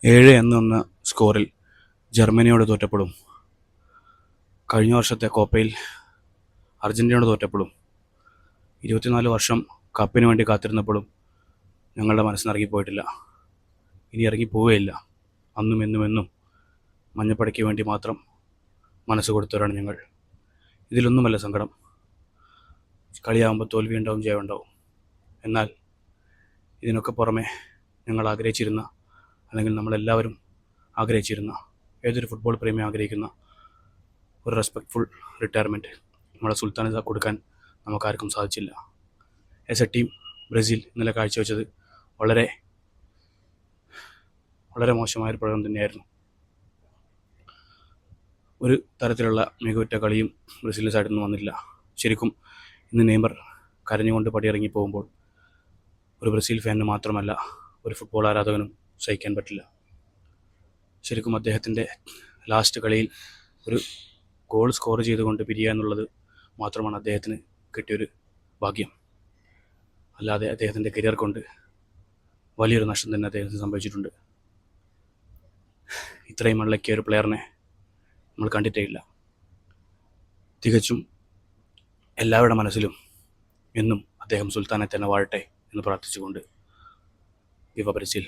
7-1 സ്കോറിൽ ജർമ്മനിയോട് തോറ്റപ്പോഴും കഴിഞ്ഞ വർഷത്തെ കോപ്പയിൽ അർജൻറ്റീനയോട് തോറ്റപ്പോഴും 24 വർഷം കപ്പിന് വേണ്ടി കാത്തിരുന്നപ്പോഴും ഞങ്ങളുടെ മനസ്സിന് ഇറങ്ങിപ്പോയിട്ടില്ല. ഇനി ഇറങ്ങിപ്പോവുകയില്ല. അന്നും എന്നും മഞ്ഞപ്പടയ്ക്ക് വേണ്ടി മാത്രം മനസ്സ് കൊടുത്തവരാണ് ഞങ്ങൾ. ഇതിലൊന്നുമല്ല സങ്കടം. കളിയാകുമ്പോൾ തോൽവിയുണ്ടാവും, ജയമുണ്ടാവും. എന്നാൽ ഇതിനൊക്കെ പുറമെ ഞങ്ങൾ ആഗ്രഹിച്ചിരുന്ന, അല്ലെങ്കിൽ നമ്മളെല്ലാവരും ആഗ്രഹിച്ചിരുന്ന, ഏതൊരു ഫുട്ബോൾ പ്രേമി ആഗ്രഹിക്കുന്ന ഒരു റെസ്പെക്റ്റ്ഫുൾ റിട്ടയർമെൻറ്റ് നമ്മുടെ സുൽത്താന് കൊടുക്കാൻ നമുക്കാർക്കും സാധിച്ചില്ല. ആസ് എ ടീം ബ്രസീൽ ഇന്നലെ കാഴ്ചവെച്ചത് വളരെ വളരെ മോശമായൊരു പ്രകടനം തന്നെയായിരുന്നു. ഒരു തരത്തിലുള്ള മികവുറ്റ കളിയും ബ്രസീലിൻ്റെ സൈഡിൽ നിന്ന് വന്നില്ല. ശരിക്കും ഇന്ന് നെയ്മർ കരഞ്ഞുകൊണ്ട് പടിയിറങ്ങി പോകുമ്പോൾ ഒരു ബ്രസീൽ ഫാനിന് മാത്രമല്ല, ഒരു ഫുട്ബോൾ ആരാധകനും സഹിക്കാൻ പറ്റില്ല. ശരിക്കും അദ്ദേഹത്തിൻ്റെ ലാസ്റ്റ് കളിയിൽ ഒരു ഗോൾ സ്കോർ ചെയ്തുകൊണ്ട് പിരിയുക എന്നുള്ളത് മാത്രമാണ് അദ്ദേഹത്തിന് കിട്ടിയൊരു ഭാഗ്യം. അല്ലാതെ അദ്ദേഹത്തിൻ്റെ കരിയർ കൊണ്ട് വലിയൊരു നഷ്ടം തന്നെ അദ്ദേഹത്തിന് സംഭവിച്ചിട്ടുണ്ട്. ഇത്രയും വെള്ളക്കിയ ഒരു പ്ലെയറിനെ നമ്മൾ കണ്ടിട്ടേ ഇല്ല. തികച്ചും എല്ലാവരുടെ മനസ്സിലും എന്നും അദ്ദേഹം സുൽത്താനെ തന്നെ വാഴട്ടെ എന്ന് പ്രാർത്ഥിച്ചുകൊണ്ട് വിവ ബ്രസീൽ.